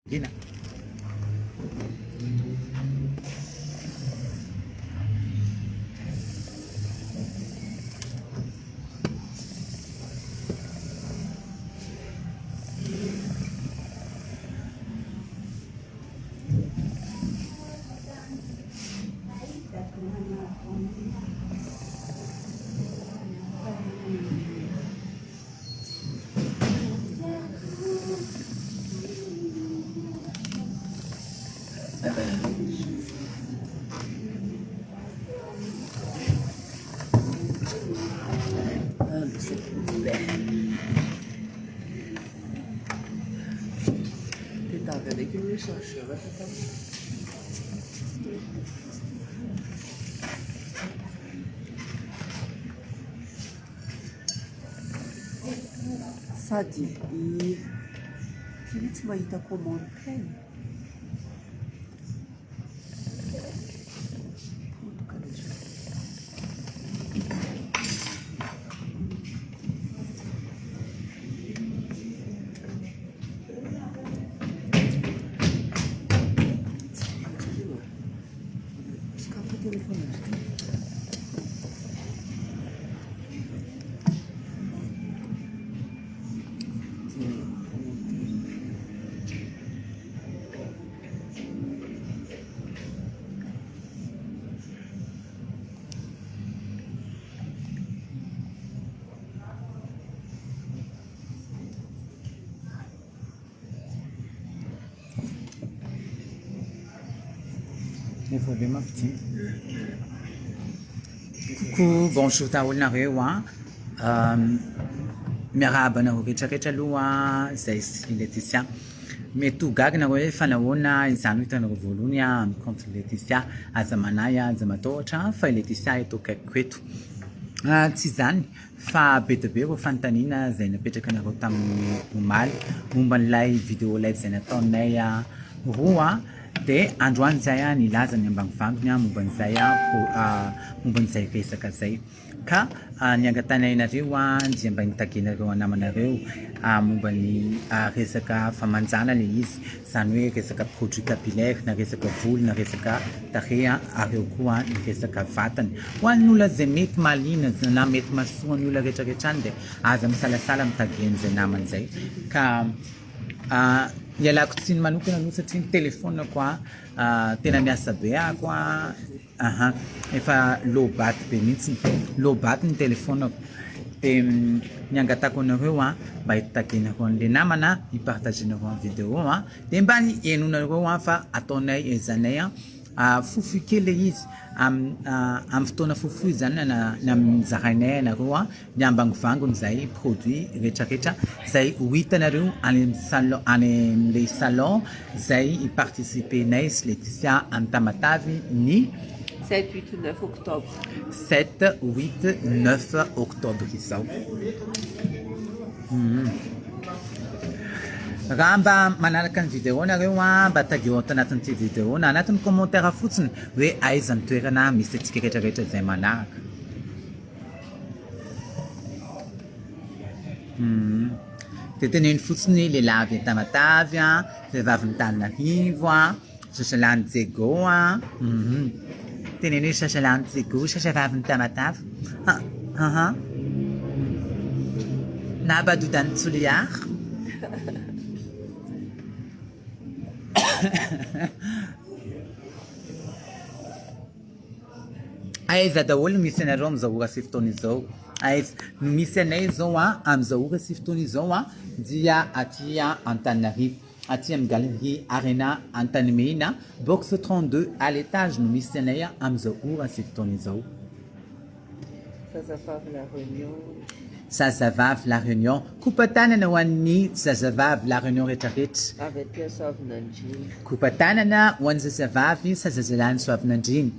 Gina. Sady tsy mahita commande teny skafa telefona Coucou, bonjour taolonareo miarahaba anareo retraretra aloha zay sy Laetitia. Mety ho gaga nareo hoe fa nahoana izany hitanareo voalohany amin'ny compte Laetitia, aza manahy aza matahotra fa Laetitia eto akaikiko eto. Tsy izany fa be dia be reo fanontaniana zay napetraka anareo tamin'ny omaly momba n'ilay vidéo live zay nataonay roa dia androany zay nilaza ny ambanivohitra momba n'izay resaka zay ka niangatanay-nareo dia mba nitagenareo anamanareo momba ny resaka famanjana le izy, izany hoe resaka produit capillaire na resaka volo na resaka tarehy areo koa ny resaka vatana ho an'ny olona zay mety malina na mety mahasoa ny olona rehetrarehetra any dia aza misalasala mitagen'izay namany zay ka ialako tsiny manokana aloha satria ny telefona koa tena miasa be ako efa low bat be mihitsy low bat ny telefonako dia niangatako anareo mba hitagenareo an'ilay namana hipartagenareo amin'ny vidéo dia mba ny henonareo fa ataonay ezanay fofo kely izy amin'ny fotoana fofo izany na mizarainay anareo ny ambangivangony zay produit rehetrarehetra zay ho hitanareo any amin'ilay salon zay hiparticipenay sy Laetitia amin'ny Tamatavy ny 7-8-9 octobre 7-8-9 octobre izao. Raha mba manaraka ny vidéo nareo mba tageo anatin'ity vidéo na anatin'ny commentaire fotsiny hoe aiza ny toerana misy antsika rehetrarehetra zay manaraka. Dia teneny fotsiny lehilahy Tamatavy, vehivavy Antananarivo, Sasalany Jego teneny hoe Sasalany Jego, sasavavy Tamatavy na Badodany Tsoliary. Aiza daholo misy anareo amin'izao ora sy fotoana izao, aiza no misy anay izao amin'izao ora sy fotoana izao dia aty Antananarivo, aty amin'ny galerie Arena Antanimena box 32 à l'étage no misy anay amin'izao ora sy fotoana izao. Zazavavy La Réunion, kopatanana ho an'ny zazavavy La Réunion rehetrarehetra. avy aty Soavinandriny. Kopatanana ho an'ny zazavavy Sazazalany Soavinandriny.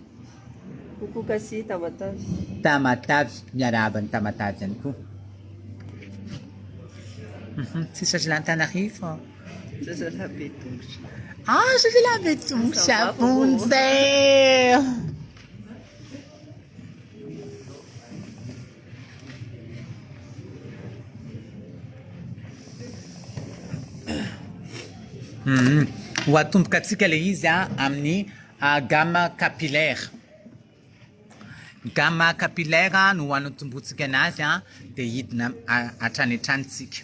Coucou Kassi Tamatavy. Tamatavy, miarahaba ny Tamatavy ihany koa. Tsy Sazalantanarivo. Zazalahy Betongotra. Zazalahy Betongotra vonjay. Watumbu katika ile hizi amni gamma capillaire. Gamma capillaire no wanotumbutsika nazy de hidina atrany trantsika.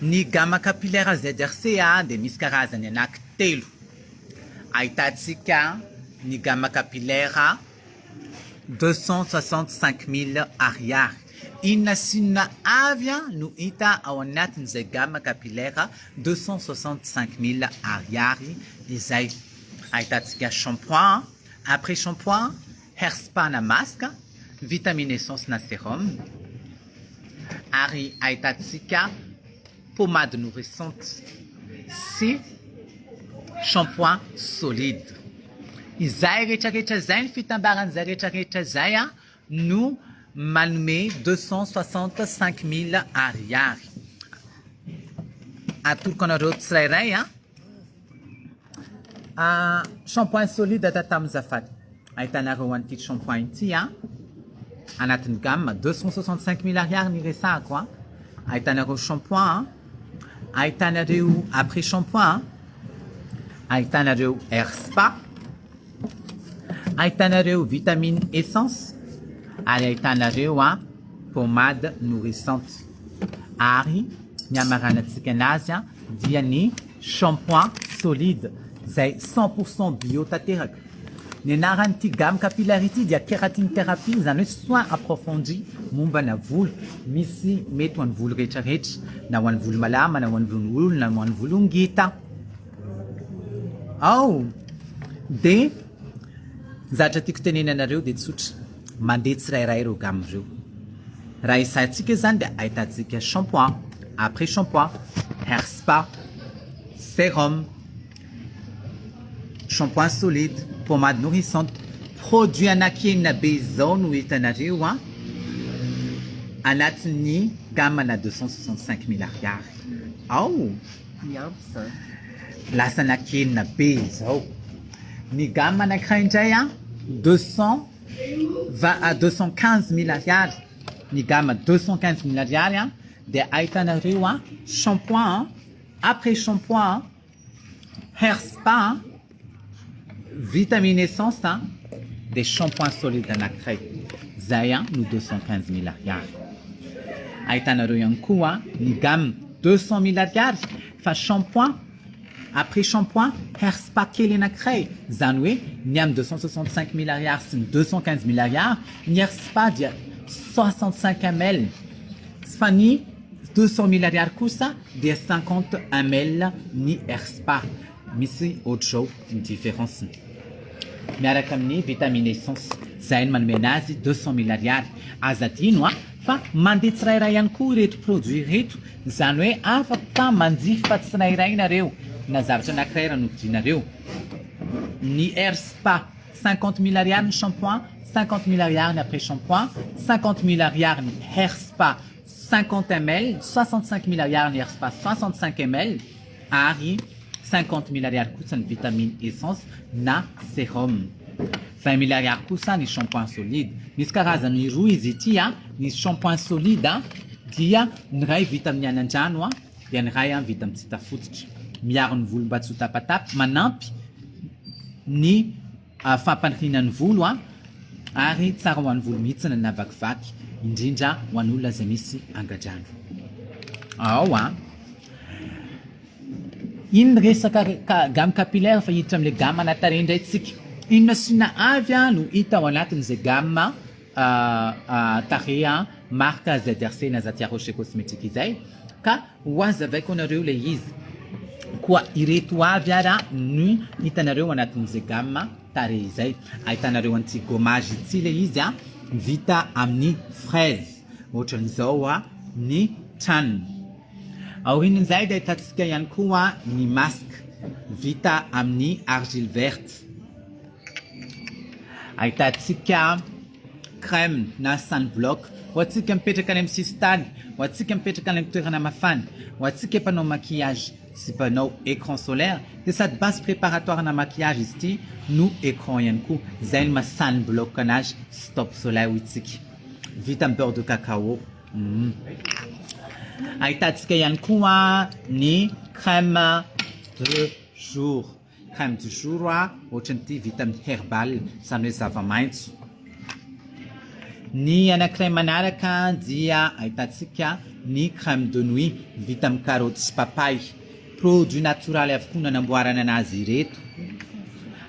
Ny gamma capillaire ZRC de misy karazany anankitelo. Ahitantsika ny gamma capillaire 265 000 ariary. Inona sy inona avy no hita ao anatin'izay gamma capillaire 265 000 ariary izay. Ahitantsika shampoing, après shampoing, hair spa na masque, vitamine essence na sérum. Ary ahitantsika pommade nourrissante sy shampoing solide. Izay rehetrarehetra zay ny fitambaran'izay rehetrarehetra zay no manome 265 000 ariary. Atoroko anareo tsirairay shampoing solide atao tamin'izafady. Ahitanareo an'ity shampoing ity anatin'ny gamme 265 000 ariary ny resahako. Ahitanareo shampoing, ahitanareo après shampoing, ahitanareo hair spa, ahitanareo vitamine essence, ary ahitanareo pommade nourrissante. Ary ny amaranantsika anazy dia ny shampoing solide zay 100% bio tanteraka. Ny anaran'ity gamme capillaire ity dia kératine thérapie, zany hoe soin approfondi mombana volo. Misy mety ho an'ny volo rehetrarehetra, na ho an'ny volo malama, na ho an'ny volo olona, na ho an'ny volo ngita. De zatra tiako tenena anareo de tsotra, mandeha tsirairay ireo gamme ireo. Raha isatsika zany de ahitantsika shampoing, après shampoing, hair spa, sérum, shampoing solide, pommade nourrissante, produit anakenina be zao no hitanareo anatin'ny gamme na 265 000 ariary. Lasa anakenina be zao. Ny gamme anankiray indray 215 000 ariary. Ny gamme 215 000 ariary de ahitanareo shampoing, après shampoing, hair spa, vitamine essence, des shampoings solides anankiray. Zay no 215 000 ariary. Ahitanareo ihany koa ny gamme 200 000 ariary fa shampoing, après shampoing, hair spa kely anankiray. Zany hoe ny amin'ny 265 000 ariary sy ny 215 000 ariary, ny hair spa dia 65 ml. Fa ny 200 000 ariary kosa dia 50 ml ny hair spa. Misy ohatr'izao ny différence. Miaraka amin'ny vitamine essence, zay no manome anazy 200 000 ariary. Aza adino fa mandeha tsirairay ihany koa ireto produit reto. Zany hoe afaka manjifa fa tsirairay nareo na zavatra anankiray raha novidinareo. Ny hair spa 50 000 ariary ny shampoing, 50 000 ariary ny après shampoing, 50 000 ariary ny hair spa 50 ml, 65 000 ariary ny hair spa 65 ml, ary 50 000 ariary kosa ny vitamine essence na sérum. 20 000 ariary kosa ny shampoing solide. Misy karazany roa izy ity ny shampoing solide dia ny ray vita amin'ny anan-drano dia ny ray vita amin'ny tsita fototra. Miaro ny volo mba tsy ho tapatapy, manampy ny fampanirian'ny volo ary tsara ho an'ny volo mihitsy na vakivaky, indrindra ho an'ny olona izay misy angadrano. Iny resaka gamme capillaire fa hiditra amin'ilay gamme anatare indray tsika. Inona sy inona avy no hita ao anatin'izay gamme tareha marque ZRC na Zatia Rocher Cosmétique izay, ka hoazavaiko anareo ilay izy. Koa ireto avy no hitanareo anatin'izay gamme tare izay. Ahitanareo an'ity gommage ity ilay izy vita amin'ny fraise. Ohatran'izao ny tranony. Aorian'izay dia ahitantsika ihany koa ny masque vita amin'ny argile verte. Ahitantsika crème na sunblock ho antsika mipetraka any amin'ny sisitany, ho antsika mipetraka any amin'ny toerana mafana, ho antsika mpanao maquillage sy mpanao écran solaire dia sady base préparatoire na maquillage izy ity no écran ihany koa. Zay no maha sunblock anazy, stop soleil ho itsika. Vita amin'ny beurre de cacao. Ahitantsika ihany koa ny crème de jour. Crème du jour ohatrany ity vita amin'ny herbal zany hoe zava-maitso. Ny anankiray manaraka dia ahitantsika ny crème de nuit vita amin'ny carotte sy papay. Produit natoraly avokoa nanamboarana anazy ireto.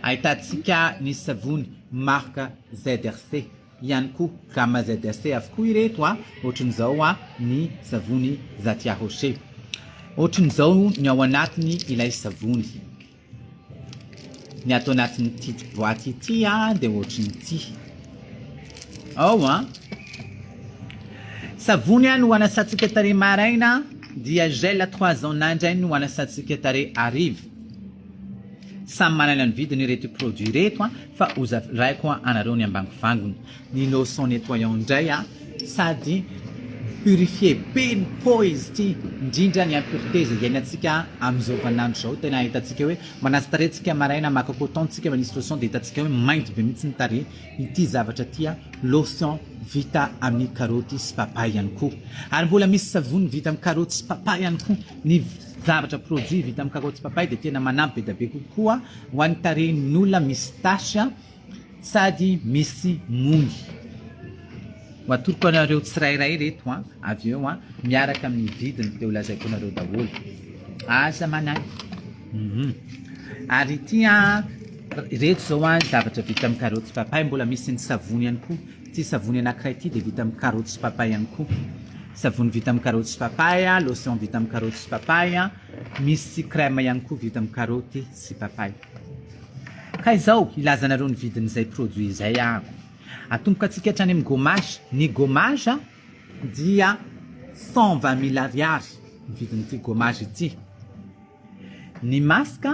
Ahitantsika ny savony marque ZRC ihany koa gamma ZRC avokoa ireto ohatran'izao ny savony Zatia Rocher. Ohatran'izao ny ao anatiny ilay savony. Ny ato anatin'ity boaty ity dia ohatran'ity. Savony no anasantsika tarehy maraina dia gel 3 ans nandrainy no anasantsika tarehy hariva. Samy manana ny vidiny ireto produit ireto fa ozaraiko anareo ny ambany vangony. Ny lotion nettoyant indray sady purifié be ny po izy ity, indrindra ny impureté izay iainantsika amin'izao vaninandro zao. Tena hitantsika hoe manasa tarehintsika maraina maka cotontsika manisy lotion dia hitantsika hoe mainty be mihitsy ny tarehy. Ity zavatra ity lotion vita amin'ny karoty sy papay ihany koa. Ary mbola misy savony vita amin'ny karoty sy papay ihany koa. Ny zavatra produit vita amin'ny karoty sy papay dia tena manampy be da be kokoa ho an'ny tarehin'olona misy tasy sady misy mony. Atoroko anareo tsirairay reto avy eo miaraka amin'ny vidiny dia ho lazaiko anareo daholo. Aza manay. Ary ity reto zao zavatra vita amin'ny karoty sy papay. Mbola misy ny savony ihany koa. Ity savony anankiray ity dia vita amin'ny karoty sy papay ihany koa. Savony vita amin'ny karoty sy papay, lotion vita amin'ny karoty sy papay, misy crème ihany koa vita amin'ny karoty sy papay. Ka izao ilazanareo ny vidin'izay produit izay atomboka antsika hatrany amin'ny gommage. Ny gommage dia 120 000 ariary ny vidin'ity gommage ity. Ny masque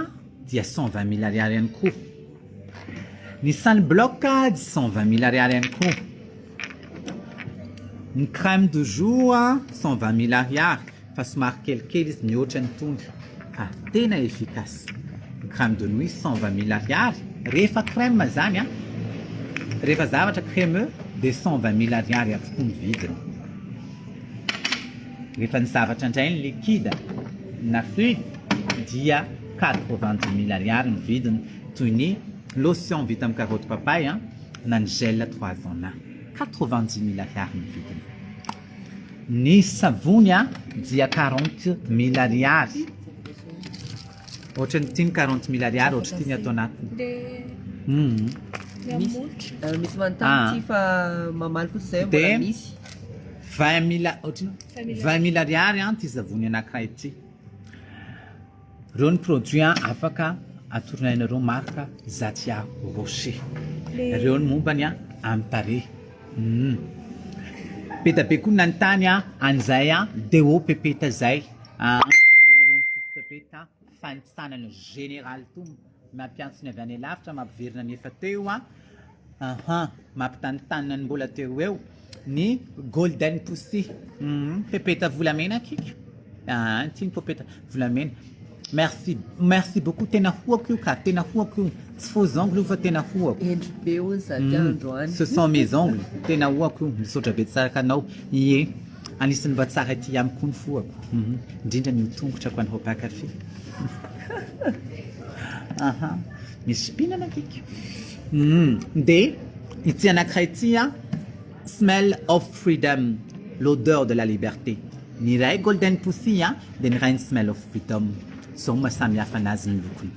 dia 120 000 ariary ihany koa. Ny sunblock dia 120 000 ariary ihany koa. Ny crème de jour 120 000 ariary fa somary kelikely izy mihoatra ny tondro fa tena efficace. Ny crème de nuit 120 000 ariary. Rehefa crème zany rehefa zavatra crémeux dia 120 000 ariary avokoa ny vidiny. Rehefa ny zavatra indray ny liquide na fruit dia 90 000 ariary ny vidiny, toy ny lotion vita amin'ny carotte papay na ny gel 3 ans 90 000 ariary ny vidiny. Ny savony dia 40 000 ariary. Ohatran'ity ny 40 000 ariary ohatr'ity ny atao anatiny. Misy manontany ity fa mamaly fotsy zay mbola misy 20 000 ariary ty savony anankiray ity. Reo ny produit afaka atoronanareo marque Zatia Rocher. Reo ny mombany amin'ny tarehy. Be da be koa nanontany an'izay deo pepeta zay. Ananareo ny fofo pepeta fanitsanana général to mampiantsony avy any lavitra mampiverina ny efa teo mampitantanina ny mbola teo eo ny golden pussy pepeta volamena kika ty ny pepeta volamena. Merci beaucoup. Tena hoako io ka tena hoako io. Tsy faux ongles fa tena hoako. Endry be hoy Zatia androany. Ce sont mes ongles. Tena hoako io. Misaotra be tsara kanao. Ie. Anisan'ny mba tsara ity amiko ny foako. Indrindra ny tongotra ko anao pakafy. Misy spinana kika. De ity anankiray ity smell of freedom, l'odeur de la liberté. Ny ray golden pussy dia ny ray smell of freedom. So mahasamy hafa anazy ny lokony.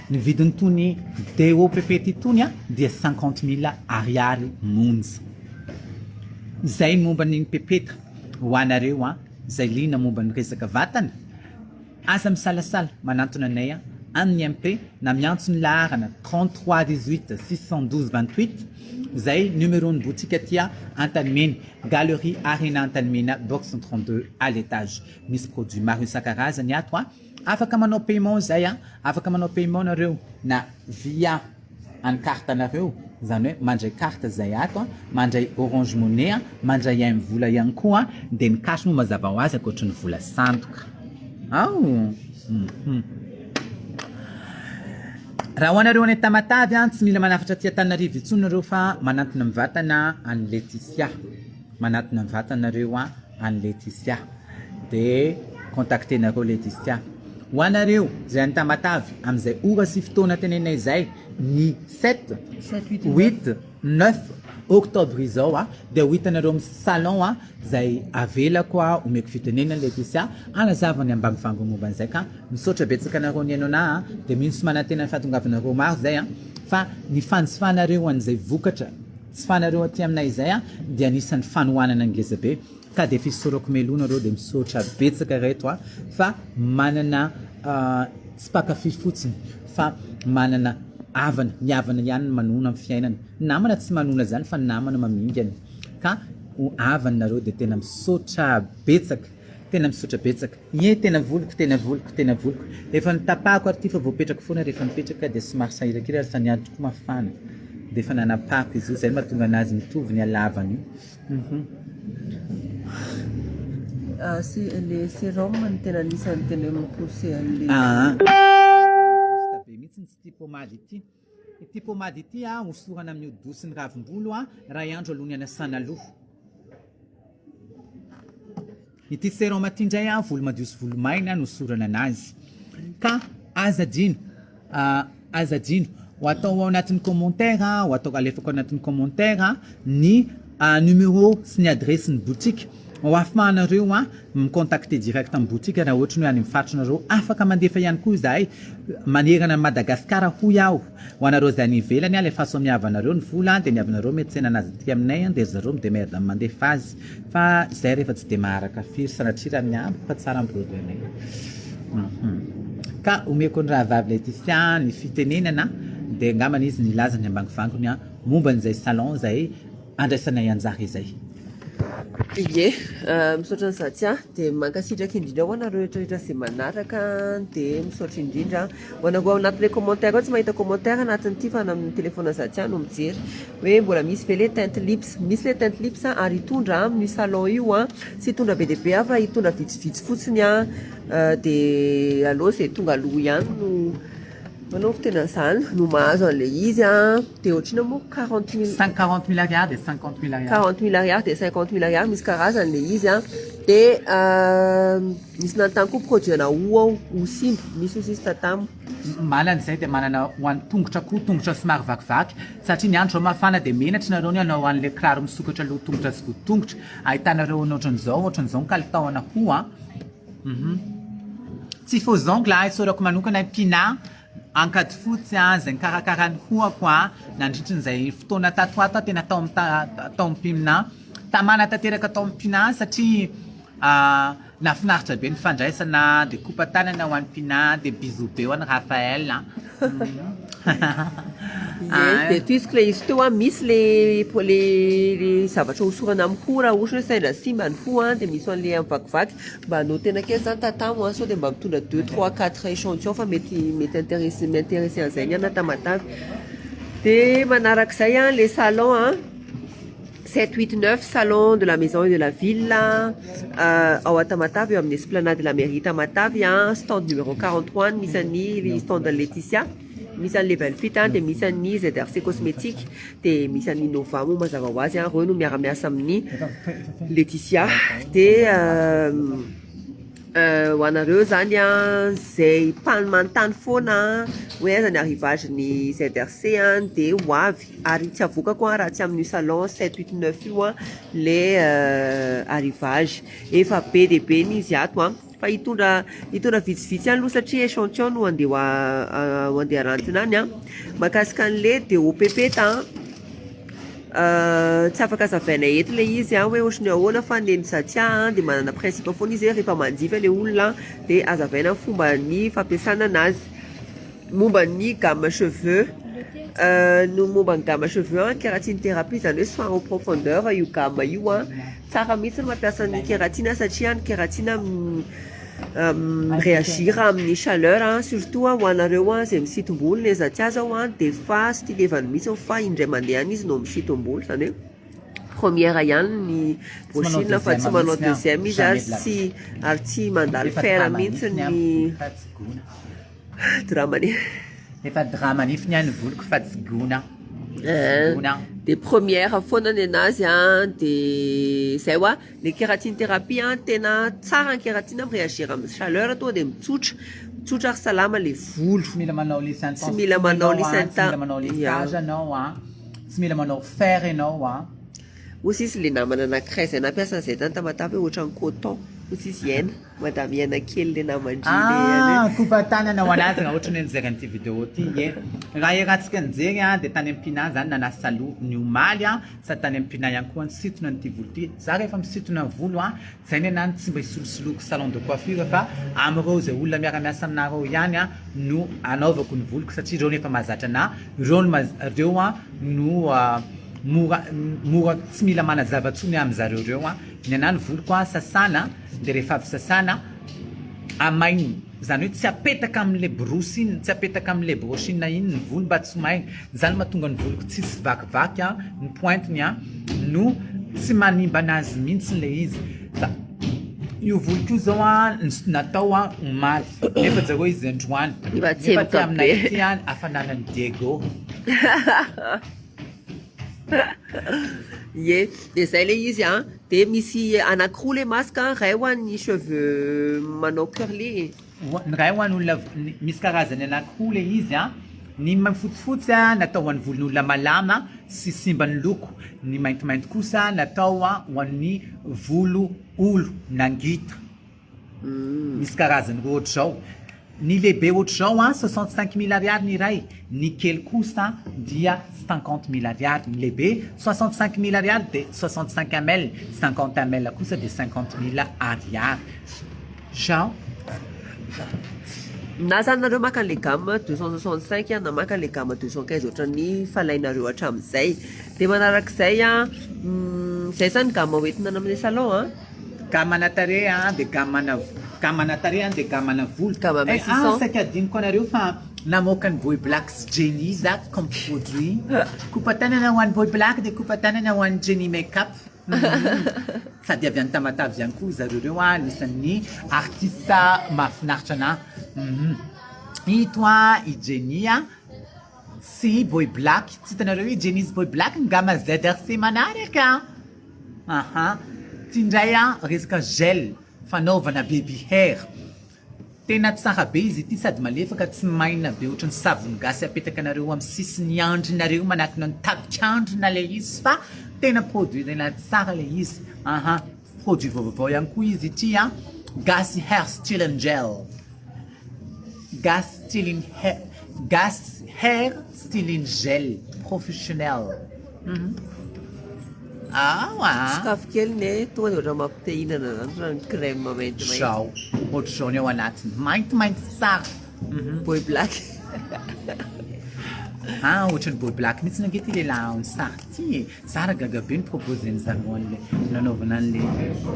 Ny vidiny tony deo pepeta itony dia 50 000 ariary monja. Zay momba ny pepeta ho anareo zay lina momba ny resaka vatana. Aza misalasala manantona anay amin'ny MP na miantso ny laharana 33 18 612 28. Zay numéro ny boutique aty Antanimena, Galerie Arena Antanimena, box 32 à l'étage. Misy produit maro isan-karazany ato afaka manao paiement zay afaka manao paiement nareo na via any carte nareo, zany hoe mandray carte zay ato mandray Orange Money mandray amin'ny vola ihany koa dia ny cash moa mazava ho azy ankoatra ny vola sandoka. Raha ho anareo any Tamatavy tsy mila manafatra aty Antananarivo intsony nareo fa manantona amin'ny vatana any Laetitia. Manantona amin'ny vatana nareo any Laetitia. Dia contacter nareo Laetitia ho anareo zay any Tamatavy am'izay ora sy fotoana tenenay zay ny 7 8 9 octobre izao dia ho hitanareo amin'ny salon zay avelako omeko fitenenana Laetitia anazavany ambanivango momba an'izay ka misaotra betsaka anareo ny hainona dia mintsy manantena ny fahatongavanareo maro zay fa ny fanjifanareo an'izay vokatra tsy fanareo aty aminay izay dia anisan'ny fanohanana ngezabe ka dia fisorako melona reo dia misaotra betsaka reto fa manana tsy pakafy fotsiny fa manana avana miavana ihany manona amin'ny fiainana namana tsy manona zany fa namana mamingana ka avanareo dia tena misaotra betsaka tena voliko efa nitapahako ary ty fa voapetraka foana rehefa nipetraka dia somary sahirakira fa niandroko mafana dia efa nanapahako izy io zay mahatonga anazy mitovy ny halavany les sérum no tena anisan'ny tena mipoussé an'le be mihitsy tsy ity pomady ity pomady ity hosorana amin'ny hodidosin'ny ravim-bolo ray andro aloha ny anasana loha ity sérum ity indray volo madio sy volo maina no hosorana anazy ka aza dino ho atao ao anatin'ny commentaire ho atao alefako anatin'ny commentaire ny numéro sy ny adresse ny boutique ho afahanareo micontacter direct amin'ny boutique raha ohatra ny any mifatronareo afaka mandefa ihany koa izahay manerana Madagasikara ho iaho ho anareo zay any ivelany le faso miavanareo ny vola dia niavanareo mety tsena anazy tika aminay dia zareo midemerde mandefa azy fa zay rehefa tsy dia maharaka firy sanatria raha miambo fa tsara amin'ny anay ka omeko ny raha vavy Laetitia ny fitenenana dia ngamana izy nilaza ny ambangivangony momba n'izay salon zay andraisanay anjara izay Ie, misaotra ny Zatia dia mankasitraka indrindra ho anareo rehetrarehetra izay manaraka dia misaotra indrindra ho anareo ao anatin'ilay commentaire ao tsy mahita commentaire anatin'ity fa amin'ny téléphone Zatia no mijery hoe mbola misy ve le teinte lips misy le teinte lips ary hitondra amin'ny salon io sy hitondra be dia be fa hitondra vitsivitsy fotsiny dia allo zay tonga aloha ihany no manao tena zany no mahazo an'ilay izy dia ohatrina moa 40 000 ariary dia 50 000 ariary 40 000 ariary dia 50 000 ariary misy karazany ilay izy dia misy nantany koa produit ana ho simba misy izy tatamo manan'izay dia manana ho an'ny tongotra koa tongotra somary vakivaky satria ny andro mafana dia menatra nareo ny anao an'ilay kiraro misokatra aloha tongotra sy votongotra ahitanareo ohatran'izao kalitao anahoa tsy faux ongle isorako manokana pina ankady fotsy zay nikarakarany hoako nandritry n'izay fotoana tatoato tena tao ampimina tamana tanteraka tao ampina satria nafinaritra be ny fandraisana dia kopatanana ho an'ny pina dia bisou be ho an'ny Raphaël dia toisiko le izy teo misy le zavatra hosorana amin'ny hoho raha ohatra hoe saindra simba ny hoho dia misy an'le amin'ny vakivaky mba anao tena kely zany tatamo sao dia mba mitondra 2 3 4 échantillon fa mety m'intéressé an'izay ny ana Tamatavy dia manarak'izay le salon 7, 8, 9 salon de la maison et de la ville ao à Tamatavy eo amin'ny esplanade de la mairie Tamatavy stand numéro 43 misy an'ny stand Laetitia misy an'le Velfit dia misy an'ny ZRC cosmétique dia misy an'ny Nova moa mazava ho azy reo no miara-miasa amin'ny Laetitia dia ho anareo zany zay manontany foana hoe aiza ny arrivage-ny ZRC dia ho avy ary tsy avokako raha tsy amin'ny salon 7, 8, 9 io le arrivage efa be dia be n'izy ato fa hitondra vitsivitsy ihany aloha satria échantillon no andeha arantina any makasika an'le dia opepeta tsy afaka azavaina eto le izy hoe ohatrany ahoana fa ny Zatia dia manana principe foana izy rehefa manjifa le olona dia azavaina fomba ny fampiasana anazy momba ny gamme cheveux no momba ny gamme cheveux kératine thérapie zany hoe soin en profondeur io gamme io tsara mihitsy no mampiasa ny kératine satria ny kératine réagir amin'ny chaleur surtout ho anareo zay misitom-bolo ny Zatia zao dia fa sy tilevany mihitsy fa indray mandeha izy no misitom-bolo zany hoe première ihany ny brochine fa tsy manao deuxième izy ary tsy mandalo fer mihitsy ny dramany efa dramanify ny any voloko fa tsy gona dia première foana ny anazy dia zay le kératine thérapie tena tsara ny kératine réagir amin'ny chaleur toa dia mitsotra tsotra ary salama le volo tsy mila manao le santan Tsy mila manao le tsy santan. mila manao le Ya. sage anao a tsy mila manao fer ianao a Hoy izy le namana anankiray izay nampiasa an'izay tany Tamatavy hoe ohatran'ny coton. Hoy izy iaina madame iaina kely le namandriny kopa tanana ho anazy raha ohatra ny nijery an'ity vidéo ty e raha iarahantsika nijery a dia tany ampina zany nanasy saloha ny omaly a sady tany ampina ihany koa nisitona n'ity volo ty za rehefa misitona volo a zay ny anany tsy mba hisolosoloko salon de coiffure fa amin'ireo zay olona miara-miasa aminareo ihany a no anaovako ny voloko satria ireo nefa mahazatra na ireo a no mora tsy mila manazava-tsony amin'izareo ireo a ny anany voloko a sasana dia rehefa avy sasana amainy zany hoe tsy apetaka amin'le borosy iny tsy apetaka amin'le brochine iny ny volo mba tsy mainy zany mahatonga ny voloko tsisy vakivaky a ny pointiny a no tsy manimba anazy mihitsy le izy io voloko io zao a natao a omaly nefa zareo izy androany Iva nefa tsemoka ty aminay be. ty a afananany Diego Ie, dia zay le izy a dia misy anankiroa le masaka ray ho an'ny cheveux manao curly. ny ray ho an'ny olona misy karazany anankiroa le izy a ny fotsifotsy a natao ho an'ny volon'olona malama sy simba ny loko ny maintimainty kosa natao a ho an'ny volo olo nangitra misy karazany roa ohatr'izao ny lehibe ohatr'izao a 65 000 ariary ny iray ny kely kosa dia 50 000 ariary ny lehibe 65 000 ariary dia 65 ml 50 ml kosa dia 50 000 ariary Jean Na zany nareo maka an'le gamme 265 na maka an'le gamme 215 ohatran'ny falainareo hatramin'izay dia manarak'izay a zay zany gamme hoentina amin'ny salon a gamana tarehy a dia gamana tarehy a dia gamana volo Gamme Eh, 600. saika adiniko anareo fa namoaka ny boy black sy Jenny za comme produit coupe tanana ho an'ny boy black dia coupe tanana ho an'ny Jenny makeup sady avy any Tamatavy ihany koa zareo reo a anisan'ny artista mahafinaritra anahy ito a i Jenny a sy boy black tsy hitanareo hoe Jenny sy boy black ny gama ZRC manaraka tindray a resaka gel fanaovana baby hair tena tsara be izy ity sady malefaka tsy maina be ohatran'ny savony gasy apetaka anareo amin'ny sisiny andrinareo manakina ny tabikandrina le izy fa tena produit tena tsara le izy produit vaovao ihany koa izy ity a Gas hair styling gel gas hair styling gel professionnel sakafo kely ne tonga dia ohatran mampitehinana zany raha ny crème maintimainty zao ohatr'izao ny ao anatiny maintimainty tsara boy black ohatran'ny boy black mihitsy nange ty lehilahy ny sary ty zara gaga be ny proposé ny zareo an'le nanaovana an'le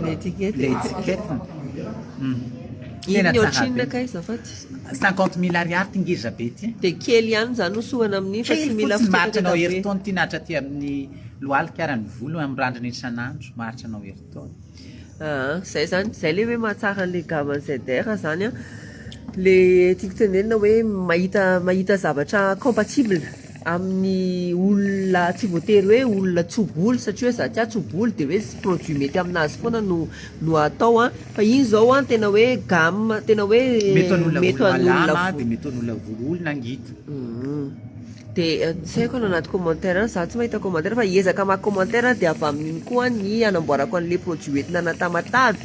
le etikety le etiketiny iny tsara ohatrinona be. kay zafady 50 000 ariary tingeza be ty dia kely ihany zany nosoana amin'iny fa tsy mila maritra anao fitatatata be. heritaony ty nahatra ty amin'ny lohalika arany volo amin'ny randrana isan'andro maritra anao heritaony Zay zany zay le hoe mahatsara an'le gamme ZR zany a le tiako tenenina hoe mahita zavatra compatible amin'ny olona tsy voatery hoe olona tsobolo satria hoe za tia tsobolo dia hoe produit mety aminazy foana no atao a fa iny zao a tena hoe gamme tena hoe mety an'olona mety volo an'olona malama dia mety an'olona volo olona ngita dia tsy haiko na anaty commentaire any za tsy mahita commentaire fa hiezaka maka commentaire dia avy amin'iny koa ny anamboarako an'le produit entina na Tamatavy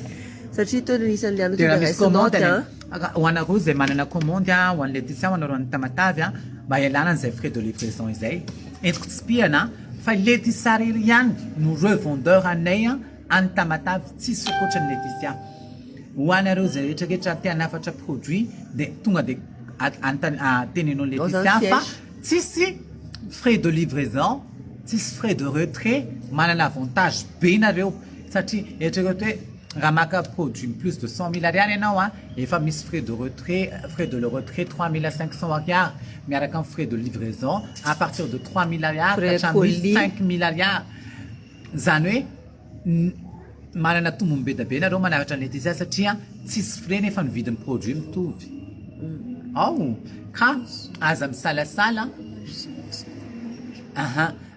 satria teo nisan'le ano tena misy commande note ho anareo zay manana commande a ho an'le tisia ho anareo an'ny Tamatavy a mba ialana an'izay frais de livraison izay entiko tsy piana fa Laetitia rery ihany no revendeur anay a any Tamatavy tsisy sokoatra ny Laetitia ho anareo zay rehetrarehetra te hanafatra produit dia tonga dia tenenao Laetitia fa tsisy frais de livraison tsisy frais de retrait manana avantage be nareo satria eritrereto hoe raha maka produit plus de 100 000 ariary ianao a efa misy frais de le retrait 3 500 ariary miaraka amin'ny frais de livraison à partir de 3 000 ariary hatramin'ny 5 000 ariary zany hoe manana tombony be da be nareo manaratra ny Laetitia satria tsisy frais nefa ny vidin'ny produit mitovy ka aza misalasala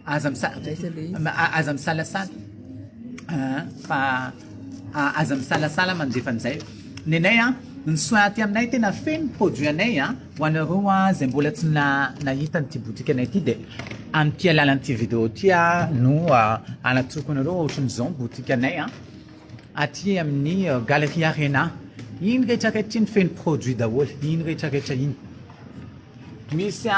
aza misalasala fa aza misalasala mandefa an'izay nenay a ny soin aty aminay tena feno produit anay a ho anareo a zay mbola tsy nahita nyty boutique anay ty de am'ty alalan'ty vidéo ty a no anatoroko anareo ohatran'izao boutique anay a aty amin'ny galerie arena iny rehetrarehetra iny feno produit daholo iny rehetrarehetra iny misy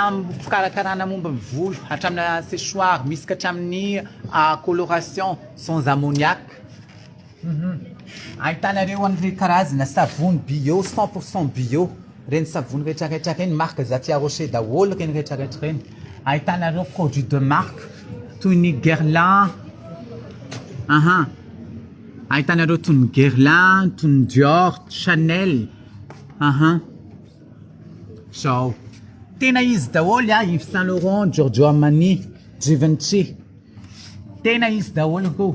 fikarakarana momba ny volo hatramina séchoir misy katramin'ny coloration sans ammoniac ahitanareo an'ireny karazana savony bio 100% bio reny savony rehetrarehetra reny marque Zatia Rocher daholo reny rehetrarehetra reny ahitanareo produit de marque toy ny Guerlain ahitanareo toy ny Guerlain toy ny Dior Chanel zao tena izy daholo Yves Saint Laurent Giorgio Armani Givenchy tena izy daholo ko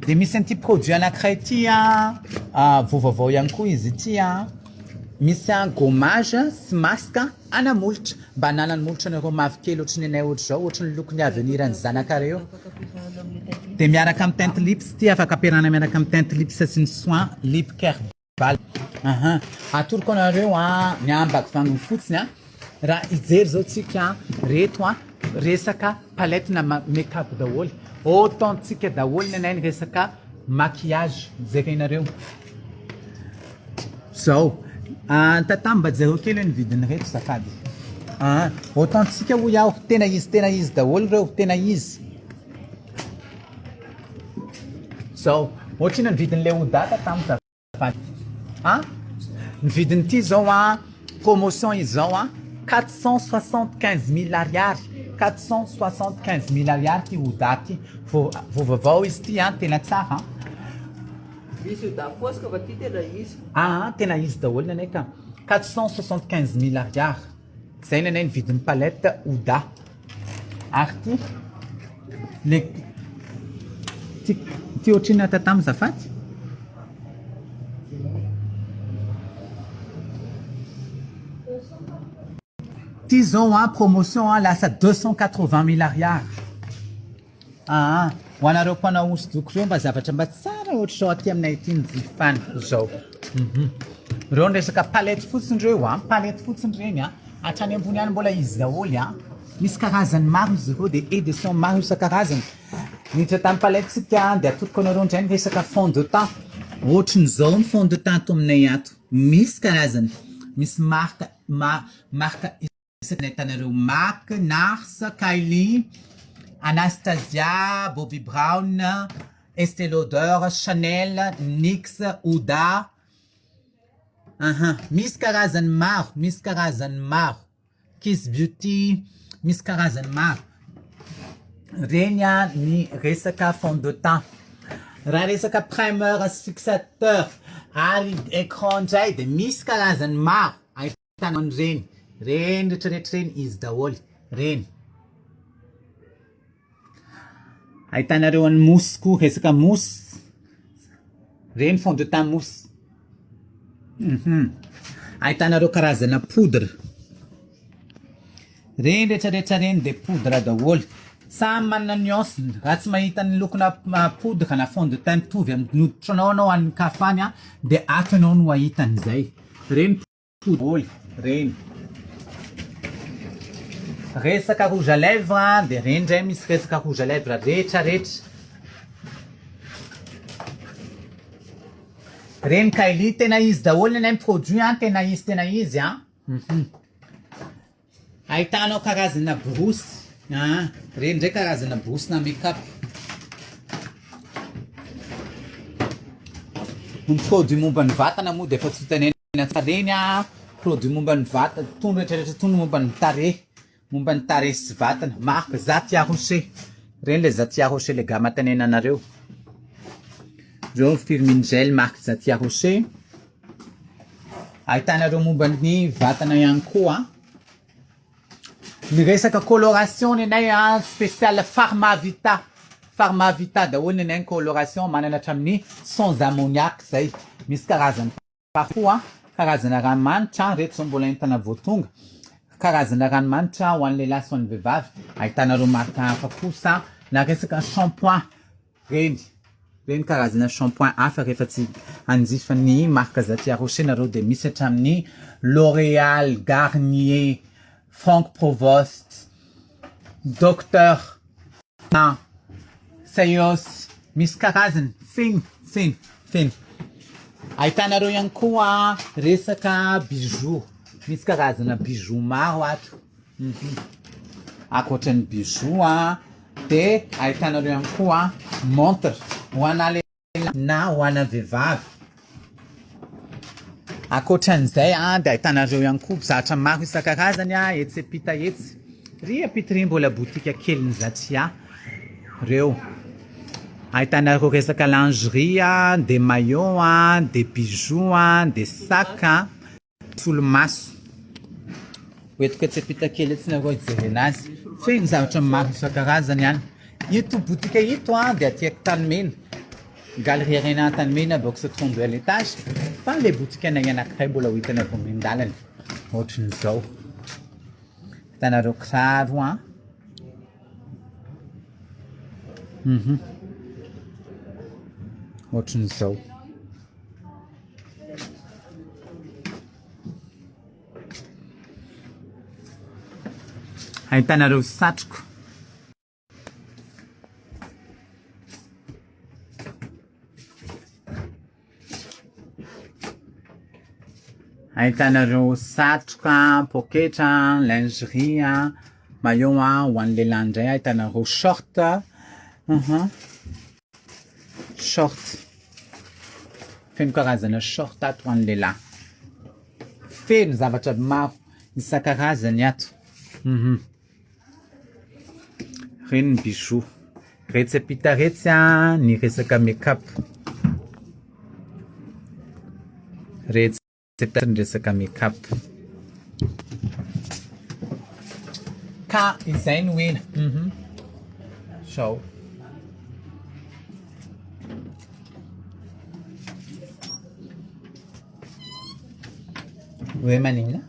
de misy an'ty produit anankiray ty vaovao ihany koa izy ty misy gommage sy masque anamolotra mba nanamolotra anareo mavokely ohatrany anay ohatry zao ohatrany lokony avenir ny zanakareo de miaraka amin'ny teinte lips ty afaka ampiarahana miaraka amin'ny teinte lips sy ny soin lip kerbal atoroko anareo ny ambako vanginy fotsiny raha ijery zao tsika reto resaka palette na make-up daholo autantsika daholo ny anay ny resaka maquillage jerenareo zao tata mba jereo kely ny vidiny reto safady autantsika ho iaho tena izy daholo reo tena izy zao ohatrina ny vidin'le oda tata safady ny vidiny ty zao promotion izao 475 000 ariary 475 000 ariary ty oda ty vaovao izy ty tena tsara misy oda fosika fa ty tena izy tena izy daholo nanay ka 475 000 ariary zay nanay ny vidin'ny palette oda ary ty ohatrina tatamy zafaty ty zao promotion lasa 280 000 ariary ho anareo mpanao hosodoko reo mba zavatra mba tsara ohatra zao aty aminay ty nizifany zao reo resaka palette fotsiny reo palette fotsiny reny hatrany ambony any mbola izy daholo misy karazany maro izy reo de édition maro isan-karazany nitra tamin'ny palette sika de atoroko anareo ndray ny resaka fond de teint ohatrany zao ny fond de teint ato aminay ato misy karazany misy marque isan'aitanareo MAC, NARS, Kylie, Anastasia, Bobbi Brown, Estée Lauder, Chanel, NYX, Huda. Misy karazany maro, Kiss Beauty, misy karazany maro. Reny ny resaka fond de teint. Raha resaka primer sy fixateur ary écran ndray de misy karazany maro ahitanao reny rehetrarehetra reny izy daholo reny ahitanareo any mousse koa resaka mousse reny fond de teint mousse ahitanareo karazana poudre reny rehetrarehetra reny de poudre daholo samy manana nuance raha tsy mahita ny lokona poudre na fond de teint mitovy amin'ny noditranao anao amin'ny kafany de atonao no ahitan'izay reny poudre reny resaka rouge à lèvres de reny ndray misy resaka rouge à lèvres rehetrarehetra reny Kylie tena izy daholo ny produit tena izy ahitanao karazana borosy reny ndray karazana borosy na make-up ny produit momba ny vatana moa de efa tsy hitanena reny produit momba ny vatana tony rehetrarehetra tony momba ny tarehy sy vatana marque Zatia Rocher reny le Zatia Rocher le gama tanena anareo reo firmine gel marque Zatia Rocher ahitanareo momba ny vatana ihany koa ny resaka coloration nenay spécial Pharmavita daholo nenay coloration manana hatramin'ny sans ammoniac zay misy karazany partout karazana ranomanitra reto zao mbola entana voatonga karazana ranomanitra ho an'ny lehilahy sy ho an'ny vehivavy ahitanareo marque hafa kosa na resaka shampoing reny Regny karazana shampoing hafa rehefa tsy hanjifa ny marque za Tia Rocher nareo de misy hatramin'ny L'Oréal, Garnier, Franck Provost, Docteur na Sayos, misy karazany feno. Ahitanareo ihany koa resaka bijoux. Misy karazana bijoux maro ato. Akoatran'ny bijoux de ahitanareo ihany koa montre ho ana lehilahy na ho ana vehivavy. Akoatran'izay de ahitanareo ihany koa zavatra maro isan-karazany etsy apita etsy. Ry apita ry mbola botika keliny Zatia reo. Ahitanareo resaka lingerie de maillot de bijoux de sac solomaso. Oetiko etsy apita kely etsy nareo ijery anazy. Feno zavatra maro isan-karazany ihany. Ito botika ito de aty Tanimena. Galerie Arena Tanimena box 32 à l'étage. Fa le botika anay anankiray mbola ho hitanareo amin'ny ohatran'izao. Hitanareo kiraro ohatran'izao. Ahitanareo satroko. Ahitanareo satroka, poketra, lingerie, maillot ho an'ny lehilahy indray. Ahitanareo short. Short. Feno karazana short ato ho an'ny lehilahy. Feno zavatra maro isan-karazany ato. Reny ny bijoux. Retsy apita retsy ny resaka make-up. Retsy apita ny resaka make-up. Ka izay no ena. Zao. Hoe manina?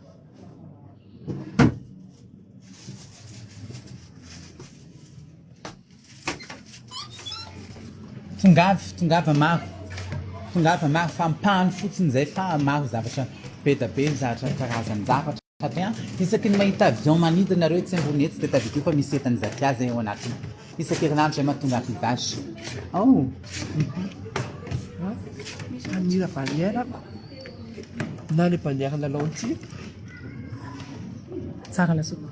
Tongava maro fampahany fotsiny zay fa maro zavatra be da be zavatra karazany zavatra satria isaky ny mahita avion manidina nareo etsy ambony etsy de tavitio fa misy entany Zatia zay ao anatiny. Isan-kerinandro zay mahatonga arrivage. Mira bannière na le bannière na lentilles. Tsara lasopy.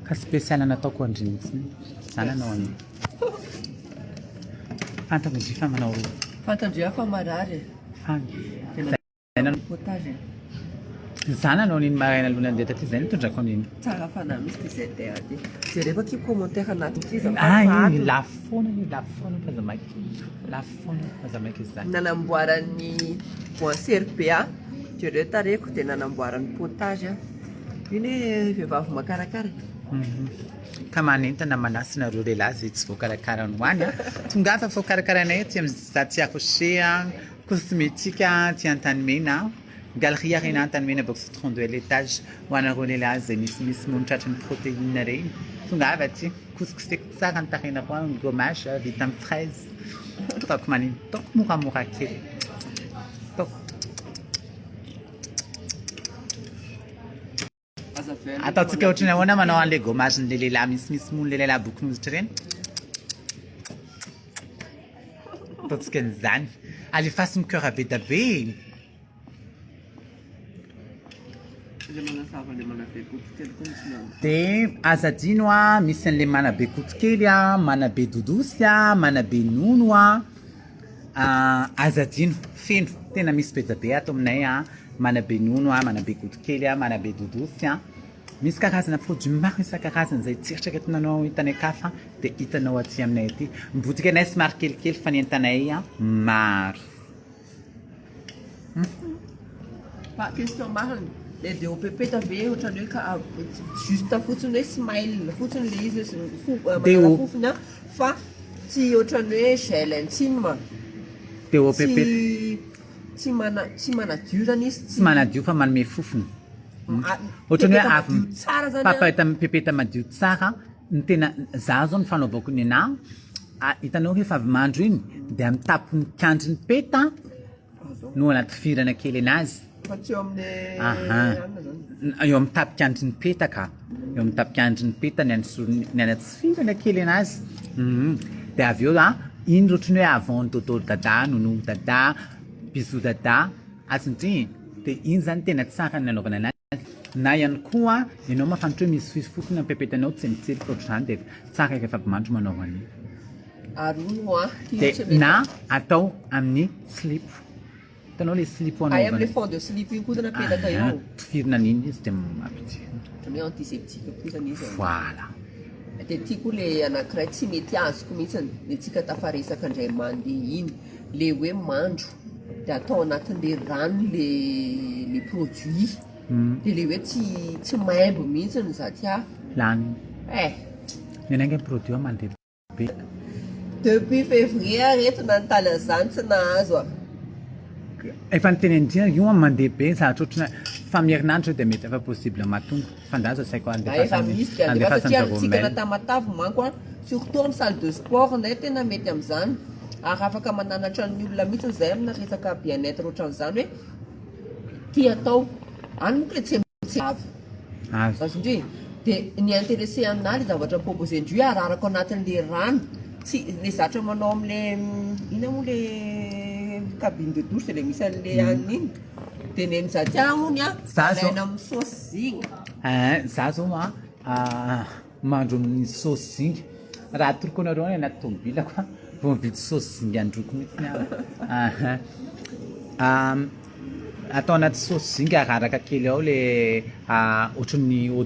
Ka spécial nataoko andrinitsiny. Sana nono. Fantandry fa manao. Fantandry fa marary. Potage. Zana no niny maraina aloha nandeha taty zay nitondrako an'iny. Tsara fana misy zay dia ty. Jereva ki commentaire anaty izy lafona fa zamaiky. Lafona fa zamaiky zany. Nanamboarany boansery PA. Jereo tareko dia nanamboarany potage. Iny vehivavy makarakara. Ka manentana manasina reo lehilahy zay tsy voakarakara ny hoany. Tongafa voakarakarana ety amin'ny Zatia Rocher, cosmétique ty Antanimena. Galerie Arena Antanimena box 32 à l'étage. Ho anareo lehilahy zay misy monitratry ny protéine regny. Tongava ty kosikoseko tsara ny tarenako ny gommage vita amin'ny fraise. Taoko manino, taoko moramora kely. Taoko. Ataontsika ohatrany ahoana manao an'le gommage ny lehilahy misy mono le lehilahy bokon'ozitra reny. Ataontsika an'izany. Alefaso my cœur be da be. De azadino misy an'le mana be kotikely mana be dodosy mana be nono azadino feno tena misy be da be ato aminay mana be nono mana be kotikely mana be dodosy misy karazana produit maro isan-karazany zay tsiritriketinanao hitanay kafa de hitanao aty aminay aty mibotika anay somary kelikely fa ny entanay maro. Fa question mariny le DOPP tave ohatrany hoe ka juste fotsiny hoe smile fotsiny le izy manana fofona fa tsy ohatrany hoe gel intime. DOPP tsy manadiorany izy tsy manadio fa manome fofona. Ohatrany hoe avy pepeta madio tsara ny tena za zao ny fanaovako ny anahy hitanao rehefa avy mandro iny dia amin'ny tapony kandriny peta no anaty firana kely anazy fa tsy eo amin'ny Aha. Eo amin'ny tapikandriny peta ka eo amin'ny tapikandriny peta ny anaty firana kely anazy dia avy eo iny rotrany hoe avant dodo dada nono dada bisou dada asintry dia iny zany tena tsara ny nanaovana anazy na ihany koa ianao mafantatra hoe misy fisofofona mipepetanao tsy mitseriky ohatr'izany dia tsara rehefa avy mandro manao an'io arono dia na atao amin'ny slip hitanao le slip ay amin'le anaovana fond de slip iny koa tena apetaka eo tifirina n'iny izy dia mapity ohatrany hoe antiseptique koa zany izy voilà dia tia koa le anankiray tsy mety azoko mihitsiny le tsika tafaresaka indray mandeha iny le hoe mandro dia atao anatin'le rano le produit dia le hoe tsy maimbo mihitsiny zaty lany ny anainga produit mandeha be depuis février reto nanontany an'izany tsy nahazo efa nyteny andrina io mandeha be zahatra ohatrana fa mierinandro dia mety efa possible mahatonga fandazo saiko efa misy dia andefa satria antsika natamatavy manko surtout amin'ny salle de sport nay tena mety amin'izany ary afaka mananatra ny olona mihitsy zay amina resaka bien-être ohatran'izany hoe tia atao any monko le tsy avy azondre dia ny intéressé aminahy le zavatra proposé indrio ararako anatin'le rano tsy le zatra manao amin'le ina moa le cabine de douche dia le misy an'le aniny dia ny mizaty ony alaina amin'ny saosy igny za zao mandro amin'ny saosy zinga raha atoroko anareo any anaty tomobila koa vao mividy saosy zinga androko mihitsy atao anaty saosy zinga araraka kely ao le ohatran'ny eau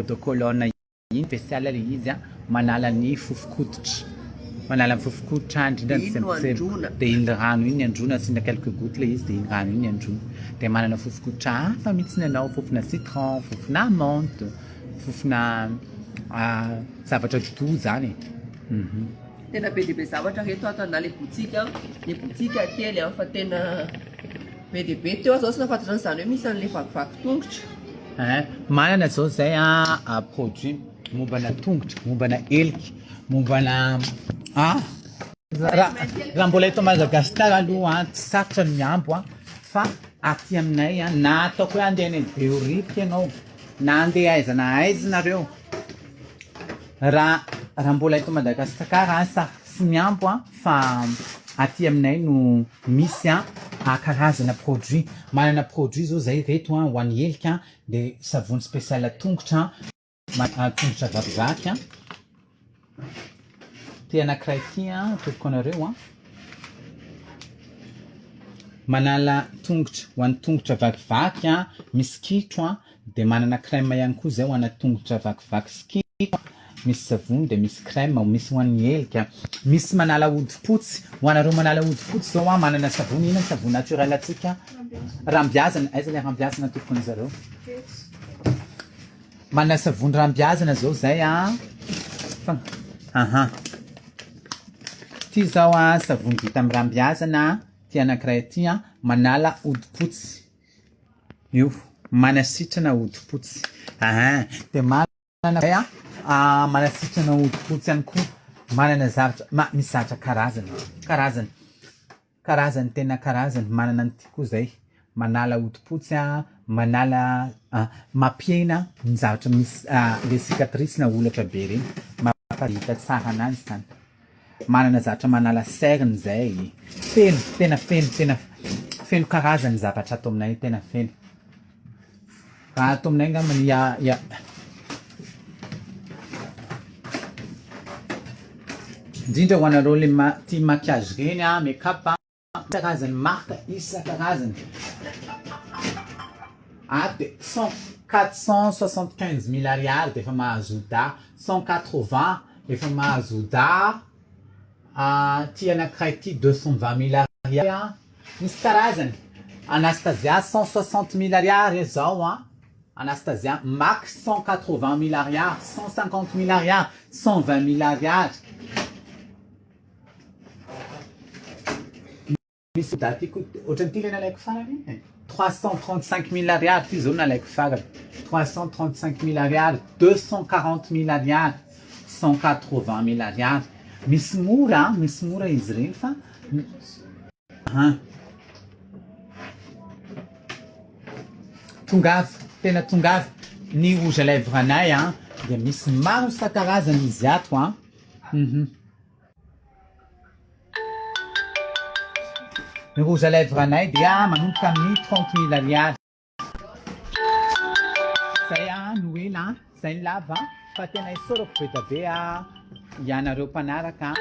de colonne iny spécial le izy manala ny fofokoditra manala ny fofokoditra indrindra ny sempotsero dia iny rano iny androna asina quelques gouttes le izy dia iny rano iny androna dia manana fofokoditra hafa mihitsy anao fofona citron fofona menthe fofona zavatra doux zany tena be dia be zavatra reto ato na le botika kely fa tena be dia be teo zao sy nafantatra an'izany hoe misy an'le vakivaky tongotra manana zao zay produit mombana tongotra mombana elika mombana raha mbola eto Madagasikara aloha tsy sarotra ny miambo fa aty aminay na ataoko hoe andeha any Beoripy ianao na andeha aiza na aiza nareo raha mbola eto Madagasikara sy miambo fa aty aminay no misy karazana produit manana produit zao zay reto ho an'ny elika dia savony spécial tongotra tongotra vakivaky ty anankiray ty tokoko anareo manala tongotra ho an'ny tongotra vakivaky misy kitro dia manana crème ihany koa zay ho an'ny tongotra vakivaky sy kitro misy savony dia misy crème misy ho an'ny elika misy manala hodipotsy ho anareo manala hodipotsy zao manana savony ina savony naturel atsika rambiazana aiza le rambiazana tokony zareo manana savony rambiazana zao zay ty zao savony vita amin'ny rambiazana ty anankiray ty manala hodipotsy io manasitrana hodipotsy dia manana manasitrana hodipotsy ihany koa manana zavatra misy zavatra karazany tena karazany manana nyty koa zay manala hodipotsy manala mampiena ny zavatra misy le cicatrice na olatra be reny mampahita tsara ananjy zany manana zavatra manala seriny zay feno karazany zavatra ato aminay tena feno raha ato aminay ngambany indrindra ho anareo le tia maquillage reny make-up karazany marque isan-karazany dia 475 000 ariary dia efa mahazo da 180 efa mahazo da ty anankiray ty 220 000 ariary misy karazany Anastasia 160 000 ariary zao Anastasia Max 180 000 ariary 150 000 ariary 120 000 ariary misy daty ohatrany ty le nalaiko farany 335 000 ariary ty zao nalaiko farany 335 000 ariary 240 000 ariary 180 000 ariary misy mora izy regny fa tongavy tena tongavy ny rouge à lèvres anay dia misy maro isan-karazany izy ato ny rouge à lèvres anay dia manomboka amin'ny 30 000 ariary zay no ela zay ny lava fa tena isorako be da be ianareo mpanaraka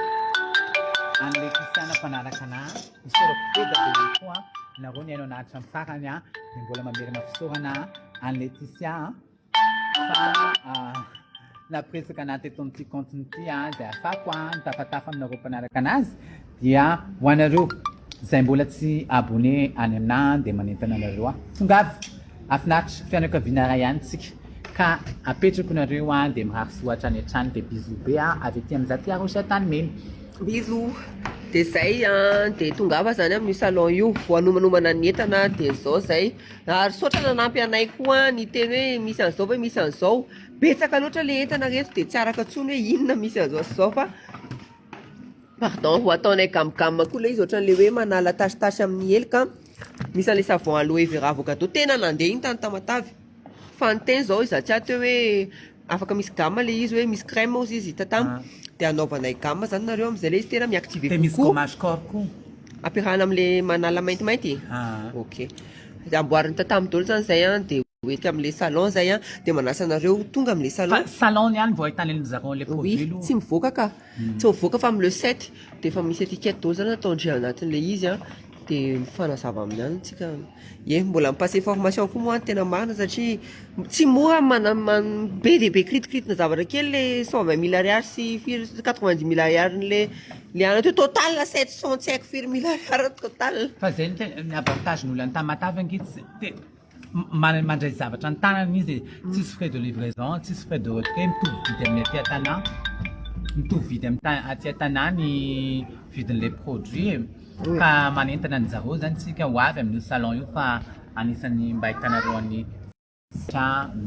an'le kristiana mpanaraka ana isorako be da be koa nareo ny hainao anaritra amin'ny farany dia mbola mamerina fisorana an'le Laetitia fa napresaka anaty eto amin'ity compte ity dia afako nitafatafa aminareo mpanaraka anazy dia ho anareo zay mbola tsy abonné any aminahy dia manentana anareo tongavy afinaritra fianakaviana ray ihany tsika ka apetrako nareo dia mirary soatra any an-trano dia bisous be avy ety amin'izay Arosy Tanimena bisous dia zay dia tongava zany amin'io salon io voanomanomana ny entana dia zao zay ary sotra nanampy anay koa ny teny hoe misy an'izao hoe misy an'izao betsaka loatra le entana reto dia tsy araka tsony hoe inona misy an'izao sy zao fa pardon ho ataonay gamgam koa le izy ohatran'le hoe manala tasitasy amin'ny elika misy an'le savon aloe vera avocado tena nandeha iny tany Tamatavy fa ny teny zao izy tsy ato hoe afaka misy gamma le izy hoe misy crème ozy izy tatamy dia anaovanay gamma zany nareo amin'izay le izy tena miactivé dia misy gommage corps koa ampiarahana amin'le manala maintimainty ok amboariny tatamy dolo zany zay dia oety amin'le salon zay dia manasa anareo tonga amin'le salon salon ihany vao ahitana zareo le produit oui tsy mivoaka ka tsy mivoaka fa amin'le 7 dia efa misy étiquette dolo zany ataondre anatin'le izy dia mifanazava amin'ny any tsika mbola mipasse formation koa moa tena marina satria tsy mora be dia be kritikritina zavatra kely le 120 000 ariary sy 90 000 ariary le ana teo total 700 tsy haiko 4 000 ariary total fa zay ny avantage n'olona ny Tamatavy ankizy mandray zavatra ny tanany izy tsisy frais de livraison tsisy frais de retrait mitovy vidy amin'ny aty an-tanà mitovy vidy aty an-tanà ny vidin'le produit ka manentana ny zareo zany tsika ho avy amin'io salon io fa anisan'ny mba hitanareo any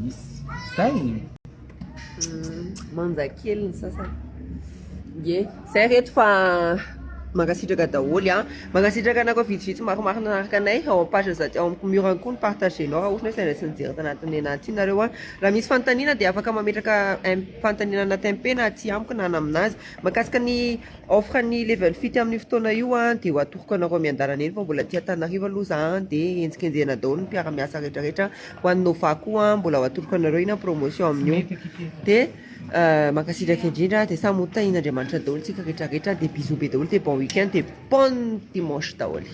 misy zay manjakely ny sasany zay reto fa mankasitraka daholo mankasitraka anako vitsivitsy maromaro nanaraka anay ao amin'ny page ao amin'ny mur koa ny partagenao raha ohatra hoe saina sy nijery tanatin'ny anaty nareo raha misy fanontaniana dia afaka mametraka fanontaniana anaty MP na aty amiko na aminazy makasika ny offre ny level fit amin'ny fotoana io dia ho atoroko anareo miandarana eny fa mbola tia Antananarivo aloha za dia enjikenjehana daholo ny mpiara-miasa rehetrarehetra ho an'ny Nova koa mbola ho atoroko anareo ina promotion amin'io dia mankasitraka indrindra dia samy ho tahin'Andriamanitra daholo tsika rehetrarehetra dia bisous be daholo dia bon week-end dia bon dimanche daholo